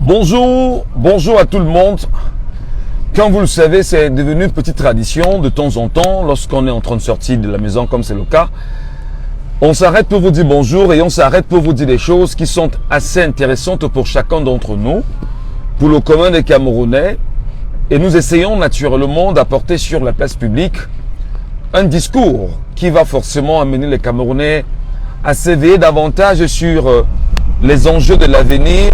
Bonjour à tout le monde. Comme vous le savez, c'est devenu une petite tradition de temps en temps, lorsqu'on est en train de sortir de la maison, comme c'est le cas. On s'arrête pour vous dire bonjour et on s'arrête pour vous dire des choses qui sont assez intéressantes pour chacun d'entre nous, pour le commun des Camerounais. Et nous essayons naturellement d'apporter sur la place publique un discours qui va forcément amener les Camerounais à s'éveiller davantage sur les enjeux de l'avenir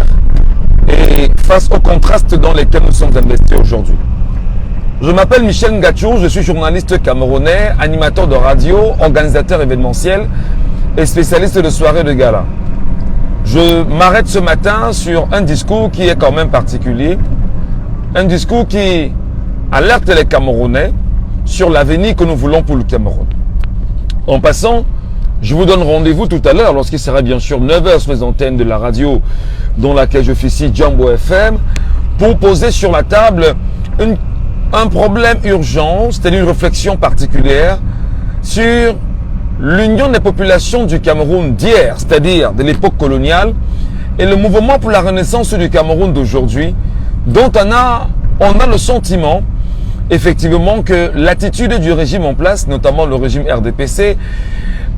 et face aux contrastes dans lesquels nous sommes investis aujourd'hui. Je m'appelle Michel Ngachou, je suis journaliste camerounais, animateur de radio, organisateur événementiel et spécialiste de soirées de gala. Je m'arrête ce matin sur un discours qui est quand même particulier, un discours qui alerte les Camerounais sur l'avenir que nous voulons pour le Cameroun. En passant, je vous donne rendez-vous tout à l'heure lorsqu'il sera bien sûr 9h sur les antennes de la radio dans laquelle je fais ici Jumbo FM pour poser sur la table un problème urgent, c'est-à-dire une réflexion particulière sur l'union des populations du Cameroun d'hier, c'est-à-dire de l'époque coloniale, et le mouvement pour la renaissance du Cameroun d'aujourd'hui, dont on a le sentiment effectivement que l'attitude du régime en place, notamment le régime RDPC,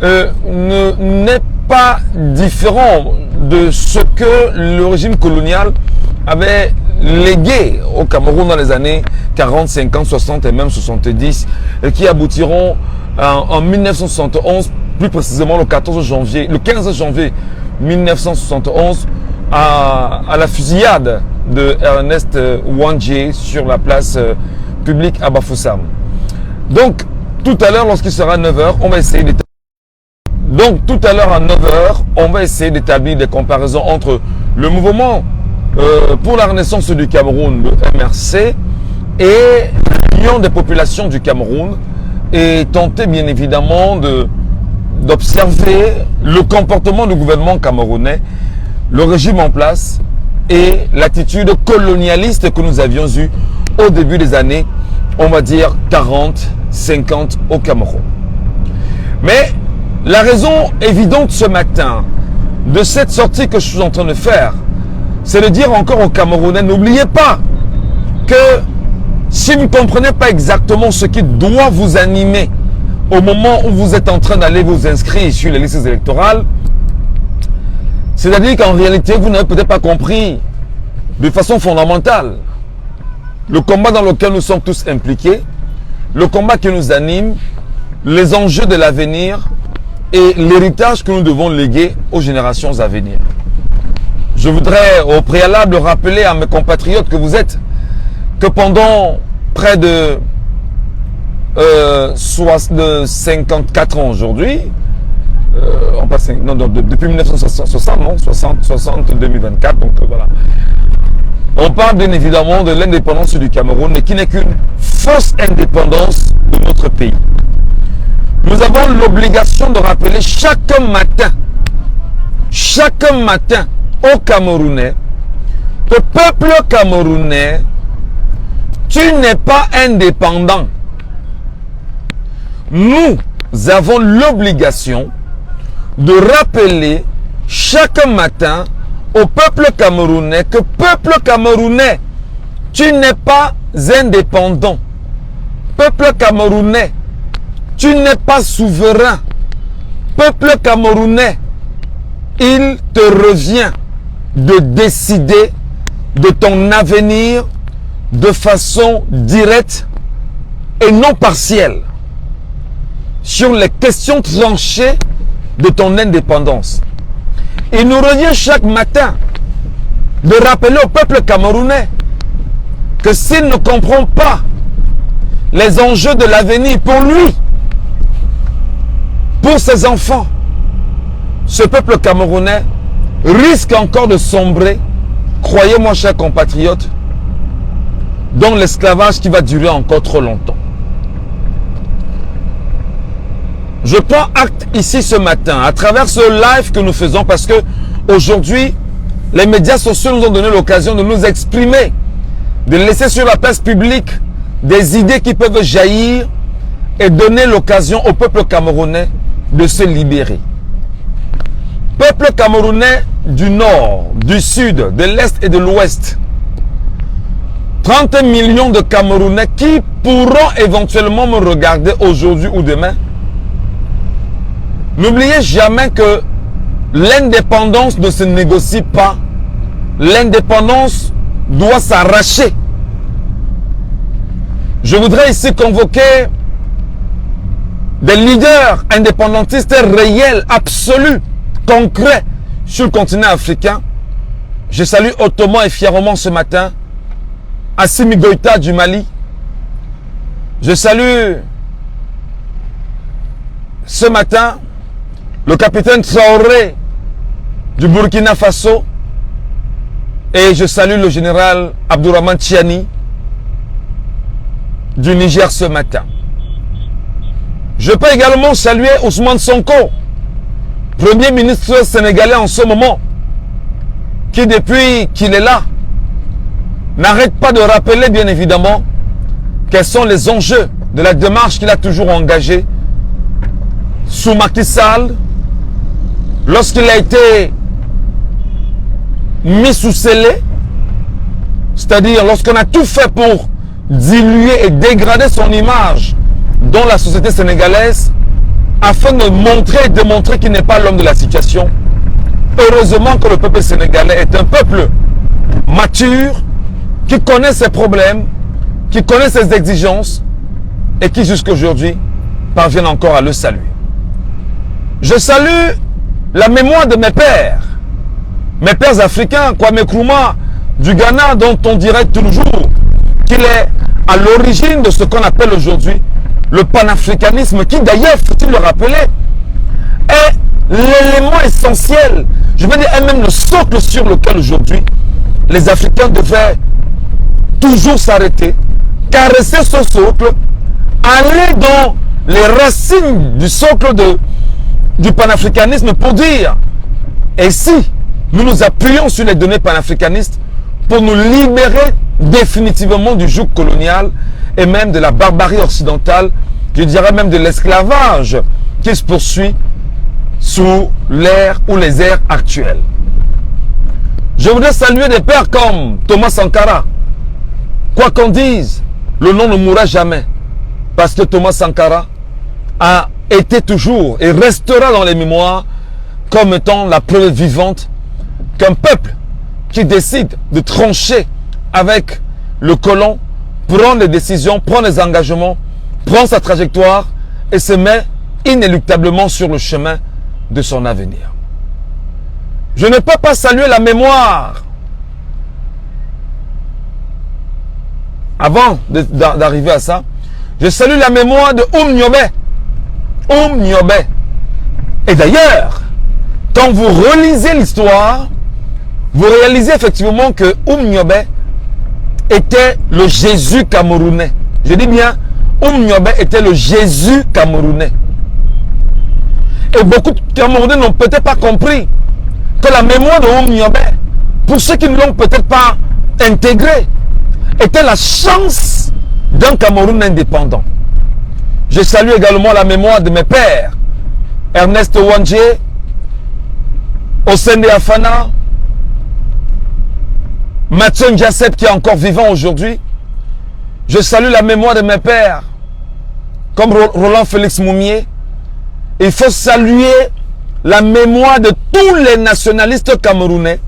n'est pas différent de ce que le régime colonial avait légué au Cameroun dans les années 40, 50, 60 et même 70 et qui aboutiront en 1971, plus précisément le 15 janvier 1971 à la fusillade de Ernest Ouandjé sur la place publique à Bafoussam. Donc tout à l'heure lorsqu'il sera 9h, on va essayer d'établir des comparaisons entre le mouvement pour la renaissance du Cameroun, le MRC, et l'Union des populations du Cameroun, et tenter bien évidemment d'observer le comportement du gouvernement camerounais, le régime en place et l'attitude colonialiste que nous avions eue au début des années, on va dire 40, 50 au Cameroun. Mais la raison évidente ce matin de cette sortie que je suis en train de faire, c'est de dire encore aux Camerounais, n'oubliez pas que si vous ne comprenez pas exactement ce qui doit vous animer au moment où vous êtes en train d'aller vous inscrire sur les listes électorales, c'est-à-dire qu'en réalité, vous n'avez peut-être pas compris de façon fondamentale le combat dans lequel nous sommes tous impliqués, le combat qui nous anime, les enjeux de l'avenir et l'héritage que nous devons léguer aux générations à venir. Je voudrais au préalable rappeler à mes compatriotes que vous êtes que pendant près de 54 ans aujourd'hui, depuis 1960, 2024, donc voilà. On parle bien évidemment de l'indépendance du Cameroun, mais qui n'est qu'une fausse indépendance de notre pays. Nous avons l'obligation de rappeler chaque matin aux Camerounais, que peuple camerounais, tu n'es pas indépendant. Nous avons l'obligation de rappeler chaque matin au peuple camerounais que peuple camerounais, tu n'es pas indépendant. Peuple camerounais, tu n'es pas souverain. Peuple camerounais, il te revient de décider de ton avenir de façon directe et non partielle sur les questions tranchées de ton indépendance. Il nous revient chaque matin de rappeler au peuple camerounais que s'il ne comprend pas les enjeux de l'avenir pour lui, pour ses enfants, ce peuple camerounais risque encore de sombrer, croyez-moi chers compatriotes, dans l'esclavage qui va durer encore trop longtemps. Je prends acte ici ce matin, à travers ce live que nous faisons, parce que aujourd'hui, les médias sociaux nous ont donné l'occasion de nous exprimer, de laisser sur la place publique des idées qui peuvent jaillir et donner l'occasion au peuple camerounais de se libérer. Peuple camerounais, du nord, du sud, de l'est et de l'ouest. 30 millions de Camerounais qui pourront éventuellement me regarder aujourd'hui ou demain. N'oubliez jamais que l'indépendance ne se négocie pas. L'indépendance doit s'arracher. Je voudrais ici convoquer des leaders indépendantistes réels, absolus, concrets sur le continent africain. Je salue hautement et fièrement ce matin Assimi Goïta du Mali. Je salue ce matin le capitaine Traoré du Burkina Faso. Et je salue le général Abdourahmane Tiani du Niger ce matin. Je peux également saluer Ousmane Sonko, premier ministre sénégalais en ce moment, qui depuis qu'il est là, n'arrête pas de rappeler bien évidemment quels sont les enjeux de la démarche qu'il a toujours engagée sous Macky Sall, lorsqu'il a été mis sous scellé, c'est-à-dire lorsqu'on a tout fait pour diluer et dégrader son image dans la société sénégalaise afin de montrer et démontrer qu'il n'est pas l'homme de la situation. Heureusement que le peuple sénégalais est un peuple mature, qui connaît ses problèmes, qui connaît ses exigences et qui jusqu'à aujourd'hui parviennent encore à le saluer. Je salue la mémoire de mes pères africains, Kwame Nkrumah du Ghana, dont on dirait toujours qu'il est à l'origine de ce qu'on appelle aujourd'hui le panafricanisme, qui d'ailleurs, faut-il le rappeler, est l'élément essentiel, je veux dire, est même le socle sur lequel aujourd'hui les Africains devaient toujours s'arrêter, caresser ce socle, aller dans les racines du socle du panafricanisme pour dire, et si nous nous appuyons sur les données panafricanistes pour nous libérer définitivement du joug colonial et même de la barbarie occidentale, je dirais même de l'esclavage qui se poursuit sous l'ère ou les ères actuelles. Je voudrais saluer des pères comme Thomas Sankara. Quoi qu'on dise, le nom ne mourra jamais. Parce que Thomas Sankara a été toujours et restera dans les mémoires comme étant la preuve vivante qu'un peuple qui décide de trancher avec le colon prend des décisions, prend des engagements, prend sa trajectoire et se met inéluctablement sur le chemin de son avenir. Je ne peux pas saluer la mémoire avant d'arriver à ça. Je salue la mémoire de Nyobe. Et d'ailleurs, quand vous relisez l'histoire, vous réalisez effectivement que Nyobe était le Jésus camerounais. Je dis bien, Nyobe était le Jésus camerounais. Et beaucoup de Camerounais n'ont peut-être pas compris que la mémoire de Nyobe, pour ceux qui ne l'ont peut-être pas intégré, était la chance d'un Cameroun indépendant. Je salue également la mémoire de mes pères, Ernest Ouandjé, Osende Afana, Mathieu Ndiasep qui est encore vivant aujourd'hui. Je salue la mémoire de mes pères, comme Roland Félix Moumié. Il faut saluer la mémoire de tous les nationalistes camerounais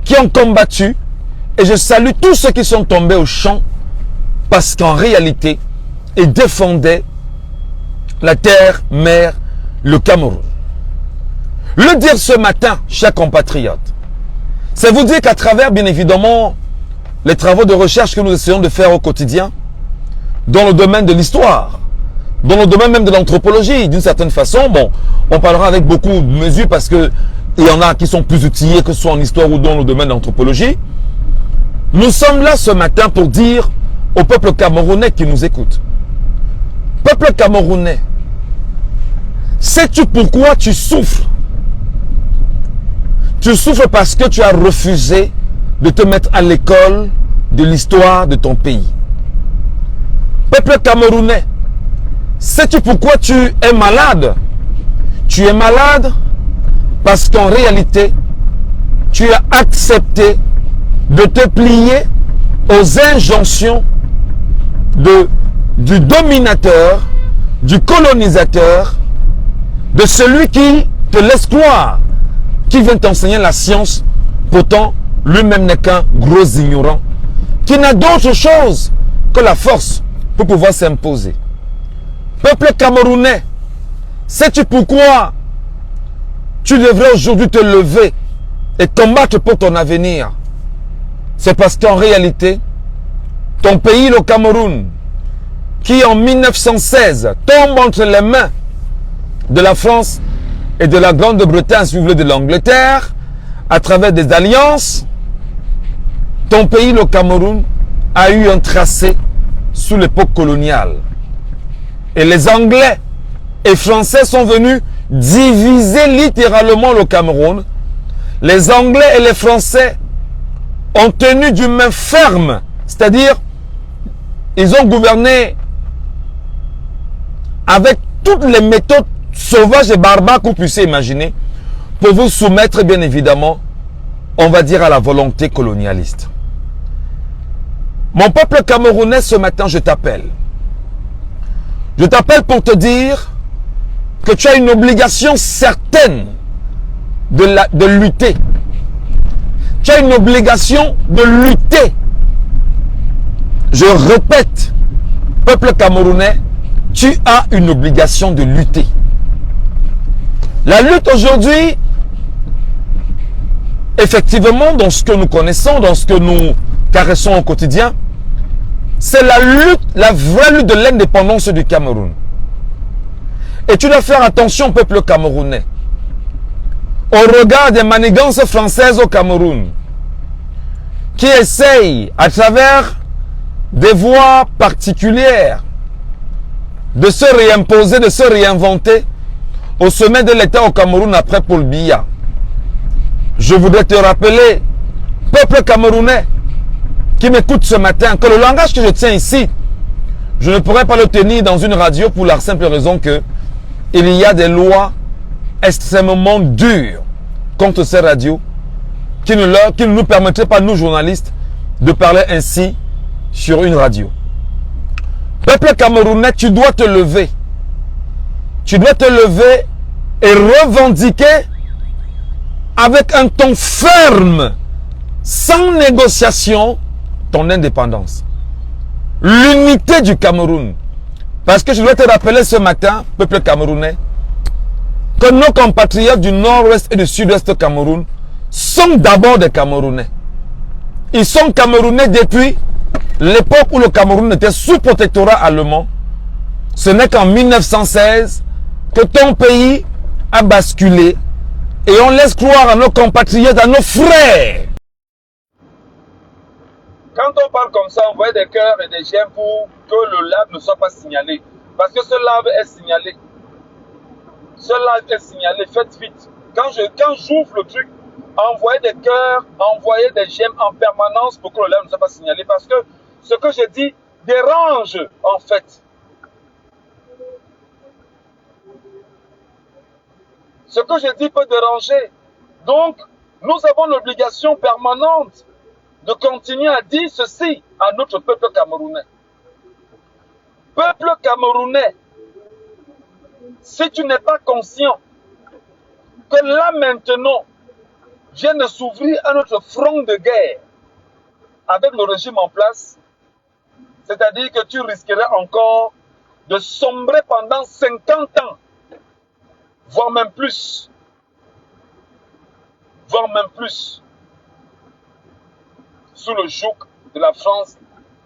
qui ont combattu. Et je salue tous ceux qui sont tombés au champ parce qu'en réalité, ils défendaient la terre, mère, le Cameroun. Le dire ce matin, chers compatriotes, c'est vous dire qu'à travers, bien évidemment, les travaux de recherche que nous essayons de faire au quotidien, dans le domaine de l'histoire, dans le domaine même de l'anthropologie, d'une certaine façon, bon, on parlera avec beaucoup de mesures parce que il y en a qui sont plus outillés, que ce soit en histoire ou dans le domaine de l'anthropologie. Nous sommes là ce matin pour dire au peuple camerounais qui nous écoute, peuple camerounais, sais-tu pourquoi tu souffres? Tu souffres parce que tu as refusé de te mettre à l'école de l'histoire de ton pays. Peuple camerounais, sais-tu pourquoi tu es malade? Tu es malade parce qu'en réalité, tu as accepté de te plier aux injonctions du dominateur, du colonisateur, de celui qui te laisse croire, qui vient t'enseigner la science, pourtant lui-même n'est qu'un gros ignorant, qui n'a d'autre chose que la force pour pouvoir s'imposer. Peuple camerounais, sais-tu pourquoi tu devrais aujourd'hui te lever et combattre pour ton avenir? C'est parce qu'en réalité, ton pays, le Cameroun, qui en 1916 tombe entre les mains de la France et de la Grande-Bretagne, si vous voulez, de l'Angleterre, à travers des alliances, ton pays, le Cameroun, a eu un tracé sous l'époque coloniale. Et les Anglais et Français sont venus diviser littéralement le Cameroun. Les Anglais et les Français ont tenu d'une main ferme, c'est-à-dire ils ont gouverné avec toutes les méthodes sauvages et barbares que vous puissiez imaginer pour vous soumettre, bien évidemment, on va dire, à la volonté colonialiste. Mon peuple camerounais, ce matin, je t'appelle. Je t'appelle pour te dire que tu as une obligation certaine de lutter. Tu as une obligation de lutter. Je répète, peuple camerounais, tu as une obligation de lutter. La lutte aujourd'hui, effectivement, dans ce que nous connaissons, dans ce que nous caressons au quotidien, c'est la lutte, la vraie lutte de l'indépendance du Cameroun. Et tu dois faire attention, peuple camerounais, au regard des manigances françaises au Cameroun, qui essayent, à travers des voies particulières, de se réimposer, de se réinventer au sommet de l'État au Cameroun après Paul Biya. Je voudrais te rappeler, peuple camerounais, qui m'écoute ce matin, que le langage que je tiens ici, je ne pourrais pas le tenir dans une radio pour la simple raison que il y a des lois extrêmement dures contre ces radios qui ne nous permettraient pas, nous journalistes, de parler ainsi sur une radio. Peuple camerounais, tu dois te lever. Tu dois te lever et revendiquer avec un ton ferme, sans négociation, ton indépendance. L'unité du Cameroun. Parce que je dois te rappeler ce matin, peuple camerounais, que nos compatriotes du nord-ouest et du sud-ouest Cameroun sont d'abord des Camerounais. Ils sont Camerounais depuis l'époque où le Cameroun était sous protectorat allemand. Ce n'est qu'en 1916 que ton pays a basculé et on laisse croire à nos compatriotes, à nos frères. Quand on parle comme ça, on voit des cœurs et des j'aime pour que le live ne soit pas signalé. Parce que ce live est signalé. Ce live est signalé, faites vite. Quand j'ouvre le truc, envoyez des cœurs, envoyez des j'aime en permanence pour que le live ne soit pas signalé. Parce que ce que je dis dérange en fait. Ce que je dis peut déranger. Donc, nous avons l'obligation permanente de continuer à dire ceci à notre peuple camerounais. Peuple camerounais, si tu n'es pas conscient que là maintenant vient de s'ouvrir à notre front de guerre avec le régime en place, c'est-à-dire que tu risquerais encore de sombrer pendant 50 ans, voire même plus, sous le joug de la France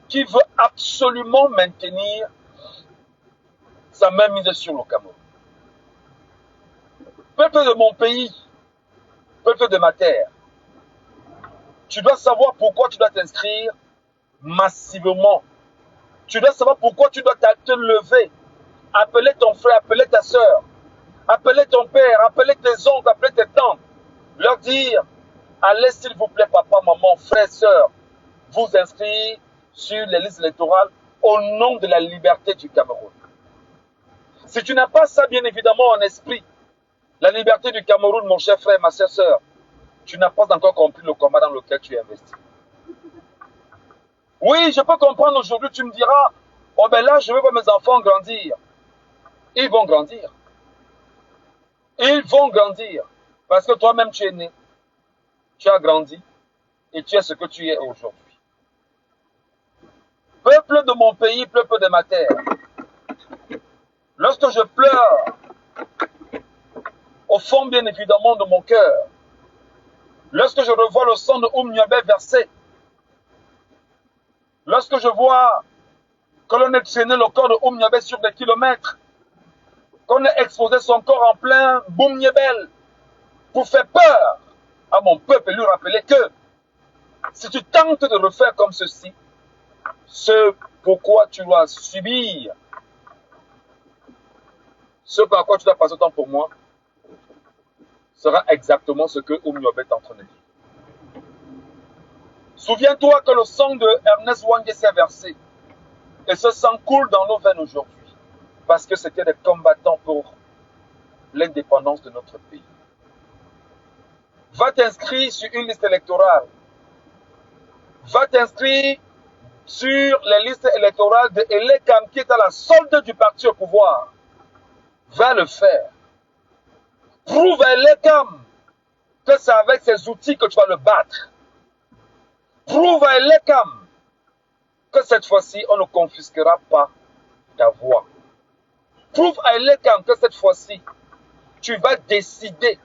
qui veut absolument maintenir sa main mise sur le Cameroun. Peuple de mon pays, peuple de ma terre, tu dois savoir pourquoi tu dois t'inscrire massivement. Tu dois savoir pourquoi tu dois te lever, appeler ton frère, appeler ta soeur, appeler ton père, appeler tes oncles, appeler tes tantes, leur dire, allez s'il vous plaît, papa, maman, frère, soeur, vous inscrire sur les listes électorales au nom de la liberté du Cameroun. Si tu n'as pas ça, bien évidemment, en esprit, la liberté du Cameroun, mon cher frère, ma chère soeur, tu n'as pas encore compris le combat dans lequel tu es investi. Oui, je peux comprendre aujourd'hui, tu me diras, oh ben là, je veux voir mes enfants grandir. Ils vont grandir. Ils vont grandir. Parce que toi-même, tu es né. Tu as grandi. Et tu es ce que tu es aujourd'hui. Peuple de mon pays, peuple de ma terre. Lorsque je pleure, au fond bien évidemment de mon cœur, lorsque je revois le sang de Oumniobé versé, lorsque je vois que l'on ait traîné le corps de Oumniobé sur des kilomètres, qu'on ait exposé son corps en plein Boumniébel pour faire peur à mon peuple et lui rappeler que si tu tentes de refaire comme ceci, ce pourquoi tu dois subir, ce par quoi tu dois passer autant pour moi, sera exactement ce que Oumniobé est en train de dire. Souviens-toi que le sang de Ernest Ouangé s'est versé. Et ce sang coule dans nos veines aujourd'hui. Parce que c'était des combattants pour l'indépendance de notre pays. Va t'inscrire sur une liste électorale. Va t'inscrire sur les listes électorales de Elekam qui est à la solde du parti au pouvoir. Va le faire. Prouve à Elekam que c'est avec ces outils que tu vas le battre. Prouve à Elekam que cette fois-ci, on ne confisquera pas ta voix. Prouve à Elekam que cette fois-ci, tu vas décider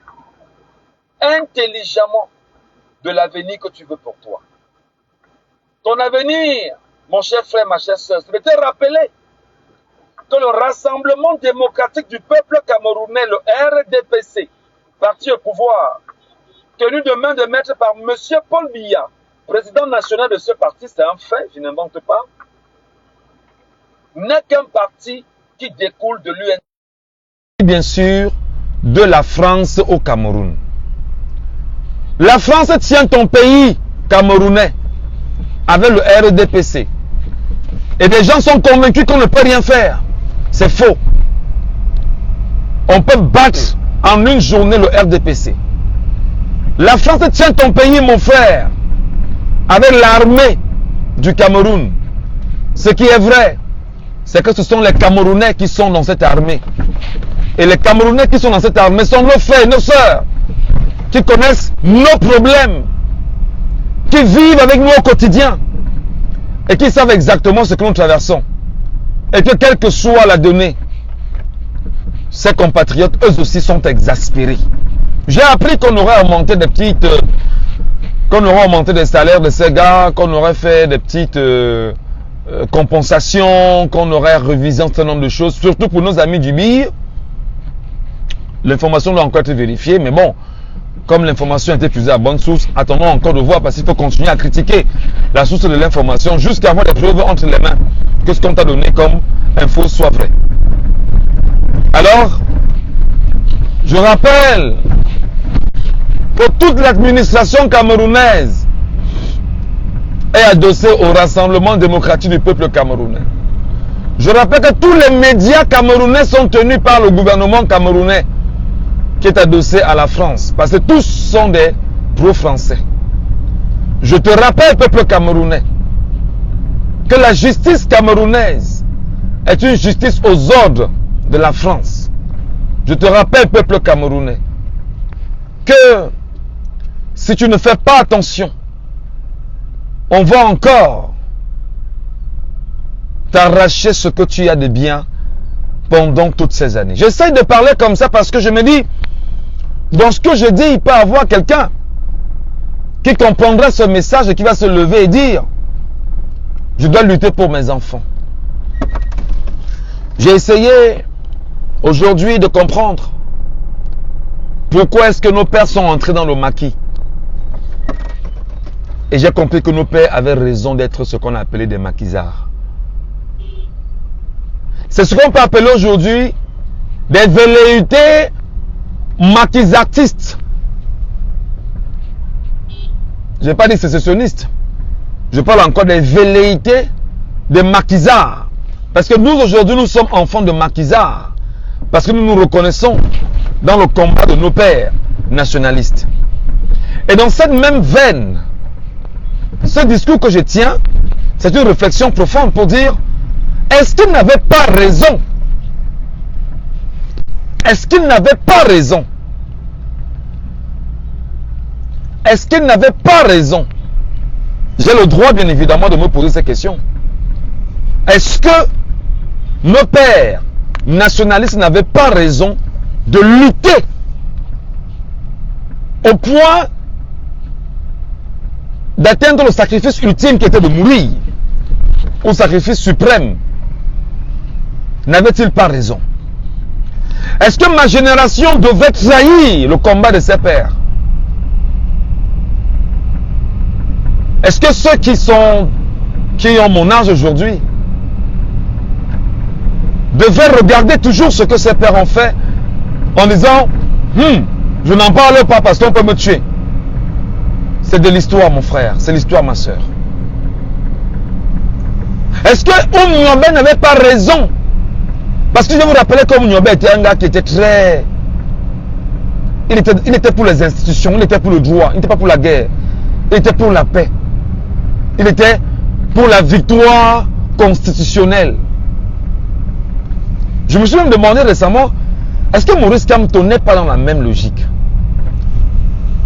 intelligemment de l'avenir que tu veux pour toi. Ton avenir, mon cher frère, ma chère sœur, je vais te rappeler que le Rassemblement démocratique du peuple camerounais, le RDPC, parti au pouvoir, tenu de main de maître par M. Paul Biya, président national de ce parti, c'est un fait, je n'invente pas, n'est qu'un parti qui découle de l'UNC. Bien sûr, de la France au Cameroun. La France tient ton pays camerounais avec le RDPC. Et des gens sont convaincus qu'on ne peut rien faire. C'est faux. On peut battre en une journée le RDPC. La France tient ton pays, mon frère, avec l'armée du Cameroun. Ce qui est vrai, c'est que ce sont les Camerounais qui sont dans cette armée. Et les Camerounais qui sont dans cette armée sont nos frères, nos sœurs, qui connaissent nos problèmes, qui vivent avec nous au quotidien et qui savent exactement ce que nous traversons. Et que quelle que soit la donnée, ces compatriotes, eux aussi, sont exaspérés. J'ai appris qu'on aurait augmenté des petites... qu'on aurait augmenté des salaires de ces gars, qu'on aurait fait des petites compensations, qu'on aurait révisé un certain nombre de choses, surtout pour nos amis du BIR. L'information doit encore être vérifiée, mais bon, comme l'information a été puisée à bonne source, attendons encore de voir parce qu'il faut continuer à critiquer la source de l'information jusqu'à avoir des preuves entre les mains que ce qu'on t'a donné comme info soit vrai. Alors, je rappelle que toute l'administration camerounaise est adossée au Rassemblement démocratique du peuple camerounais. Je rappelle que tous les médias camerounais sont tenus par le gouvernement camerounais qui est adossé à la France, parce que tous sont des pro-français. Je te rappelle, peuple camerounais, que la justice camerounaise est une justice aux ordres de la France. Je te rappelle, peuple camerounais, que si tu ne fais pas attention, on va encore t'arracher ce que tu as de bien pendant toutes ces années. J'essaie de parler comme ça parce que je me dis, dans ce que je dis, il peut y avoir quelqu'un qui comprendra ce message et qui va se lever et dire, je dois lutter pour mes enfants. J'ai essayé aujourd'hui de comprendre pourquoi est-ce que nos pères sont entrés dans le maquis. Et j'ai compris que nos pères avaient raison d'être ce qu'on a appelé des maquisards. C'est ce qu'on peut appeler aujourd'hui des velléités maquisartistes. Je n'ai pas dit sécessionnistes. Je parle encore des velléités des maquisards. Parce que nous aujourd'hui nous sommes enfants de maquisards. Parce que nous nous reconnaissons dans le combat de nos pères nationalistes. Et dans cette même veine, ce discours que je tiens, c'est une réflexion profonde pour dire, est-ce qu'il n'avait pas raison? Est-ce qu'il n'avait pas raison? Est-ce qu'il n'avait pas raison? J'ai le droit, bien évidemment, de me poser ces questions. Est-ce que nos pères nationalistes n'avaient pas raison de lutter au point d'atteindre le sacrifice ultime qui était de mourir, au sacrifice suprême? N'avait-il pas raison? Est-ce que ma génération devait trahir le combat de ses pères? Est-ce que ceux qui ont mon âge aujourd'hui devaient regarder toujours ce que ses pères ont fait en disant je n'en parle pas parce qu'on peut me tuer? C'est de l'histoire, mon frère, c'est l'histoire, ma soeur. Est-ce que Oumniobé n'avait pas raison? Parce que je vous rappelais qu'Oumniobé était un gars qui était très... Il était pour les institutions, il était pour le droit, il n'était pas pour la guerre, il était pour la paix. Il était pour la victoire constitutionnelle. Je me suis même demandé récemment, est-ce que Maurice Kamto n'est pas dans la même logique?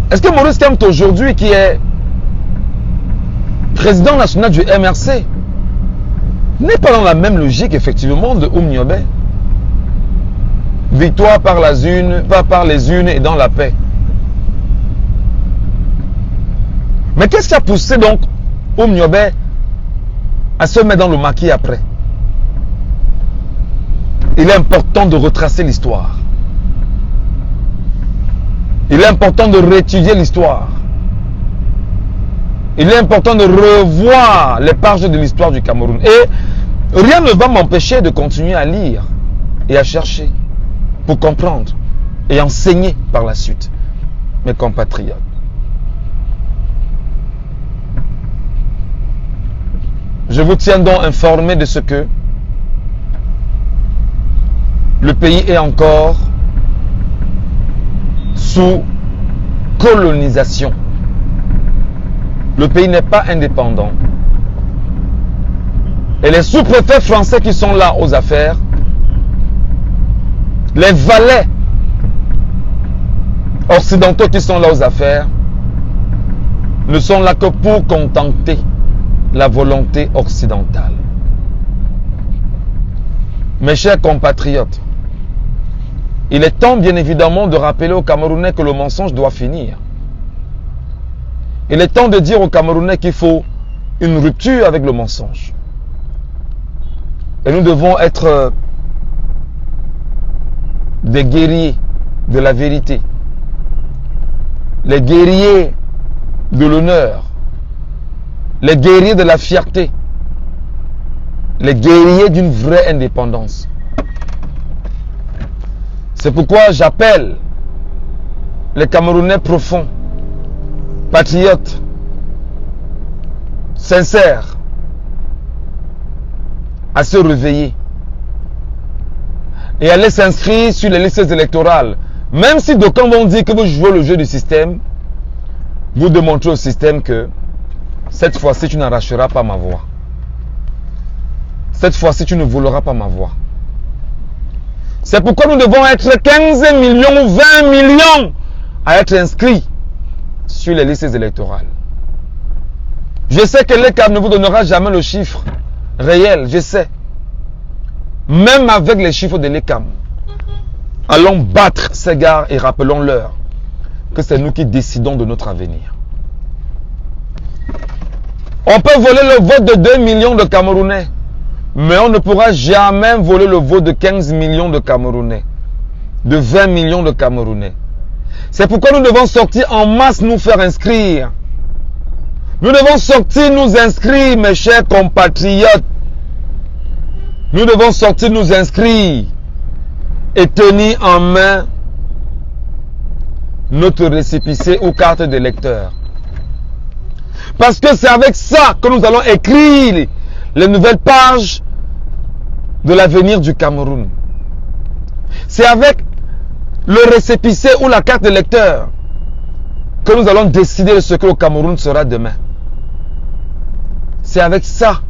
Est-ce que Maurice Kamto aujourd'hui, qui est président national du MRC, n'est pas dans la même logique effectivement de Oumniobé? Victoire par les unes et dans la paix. Mais qu'est-ce qui a poussé donc Oumniobé à se mettre dans le maquis après? Il est important de retracer l'histoire. Il est important de réétudier l'histoire. Il est important de revoir les pages de l'histoire du Cameroun. Et rien ne va m'empêcher de continuer à lire et à chercher pour comprendre et enseigner par la suite mes compatriotes. Je vous tiens donc informé de ce que le pays est encore sous colonisation. Le pays n'est pas indépendant. Et les sous-préfets français qui sont là aux affaires, les valets occidentaux qui sont là aux affaires, ne sont là que pour contenter la volonté occidentale. Mes chers compatriotes, il est temps bien évidemment de rappeler aux Camerounais que le mensonge doit finir. Il est temps de dire aux Camerounais qu'il faut une rupture avec le mensonge. Et nous devons être des guerriers de la vérité, les guerriers de l'honneur, les guerriers de la fierté, les guerriers d'une vraie indépendance. C'est pourquoi j'appelle les Camerounais profonds, patriotes, sincères, à se réveiller et aller s'inscrire sur les listes électorales. Même si d'aucuns vont dire que vous jouez le jeu du système, vous démontrez au système que cette fois-ci tu n'arracheras pas ma voix. Cette fois-ci tu ne voleras pas ma voix. C'est pourquoi nous devons être 15 millions ou 20 millions à être inscrits sur les listes électorales. Je sais que l'ECAM ne vous donnera jamais le chiffre réel, je sais. Même avec les chiffres de l'ECAM, allons battre ces gars et rappelons-leur que c'est nous qui décidons de notre avenir. On peut voler le vote de 2 millions de Camerounais, mais on ne pourra jamais voler le vote de 15 millions de Camerounais, de 20 millions de Camerounais. C'est pourquoi nous devons sortir en masse nous faire inscrire. Nous devons sortir nous inscrire, mes chers compatriotes. Nous devons sortir nous inscrire et tenir en main notre récépissé ou carte d'électeur. Parce que c'est avec ça que nous allons écrire les nouvelles pages de l'avenir du Cameroun. C'est avec le récépissé ou la carte d'électeur que nous allons décider de ce que le Cameroun sera demain. C'est avec ça.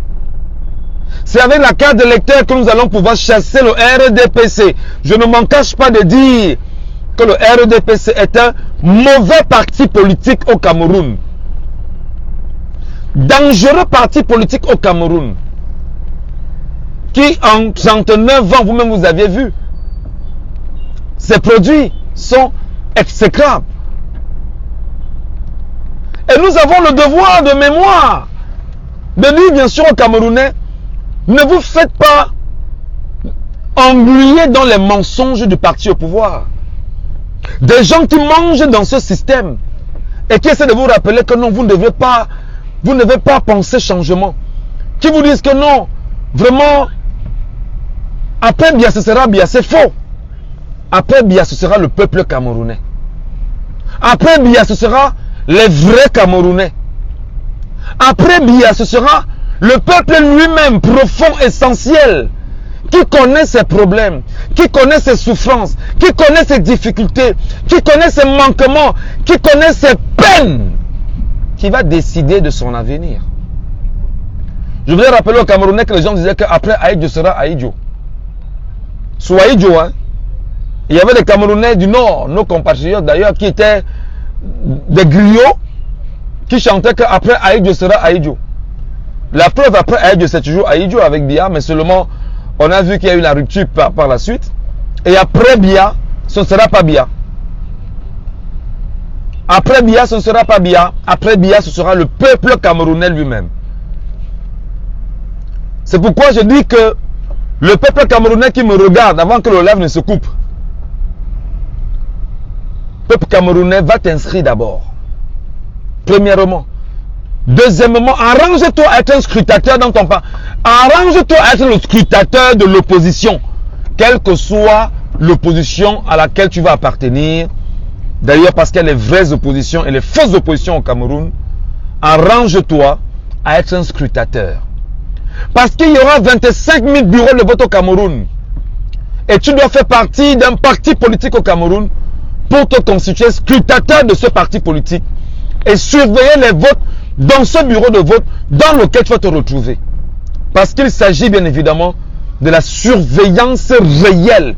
C'est avec la carte d'électeur que nous allons pouvoir chasser le RDPC. Je ne m'en cache pas de dire que le RDPC est un mauvais parti politique au Cameroun. Dangereux parti politique au Cameroun. Qui en 39 ans, vous-même vous aviez vu, ces produits sont exécrables. Et nous avons le devoir de mémoire de dire bien sûr aux Camerounais, ne vous faites pas engluer dans les mensonges du parti au pouvoir. Des gens qui mangent dans ce système et qui essaient de vous rappeler que non, vous ne devez pas penser changement. Qui vous disent que non, vraiment, après Biya, ce sera Biya. C'est faux. Après Biya, ce sera le peuple camerounais. Après Biya, ce sera les vrais Camerounais. Après Biya, ce sera le peuple lui-même, profond, essentiel, qui connaît ses problèmes, qui connaît ses souffrances, qui connaît ses difficultés, qui connaît ses manquements, qui connaît ses peines, qui va décider de son avenir. Je voudrais rappeler aux Camerounais que les gens disaient qu'après Ahidjo sera Ahidjo. Sous Ahidjo, hein, il y avait des Camerounais du Nord, nos compatriotes d'ailleurs, qui étaient des griots, qui chantaient qu'après Ahidjo sera Ahidjo. La preuve, après Ahidjo, c'est toujours Ahidjo avec Biya, mais seulement on a vu qu'il y a eu la rupture par la suite. Et après Biya, ce ne sera pas Biya. Après Biya, ce ne sera pas Biya. Après Biya, ce sera le peuple camerounais lui-même. C'est pourquoi je dis que le peuple camerounais qui me regarde avant que le live ne se coupe, peuple camerounais, va t'inscrire d'abord. Premièrement. Deuxièmement, arrange-toi à être un scrutateur dans ton parti. Arrange-toi à être le scrutateur de l'opposition. Quelle que soit l'opposition à laquelle tu vas appartenir. D'ailleurs, parce qu'il y a les vraies oppositions et les fausses oppositions au Cameroun. Arrange-toi à être un scrutateur. Parce qu'il y aura 25 000 bureaux de vote au Cameroun. Et tu dois faire partie d'un parti politique au Cameroun pour te constituer scrutateur de ce parti politique et surveiller les votes dans ce bureau de vote dans lequel tu vas te retrouver. Parce qu'il s'agit bien évidemment de la surveillance réelle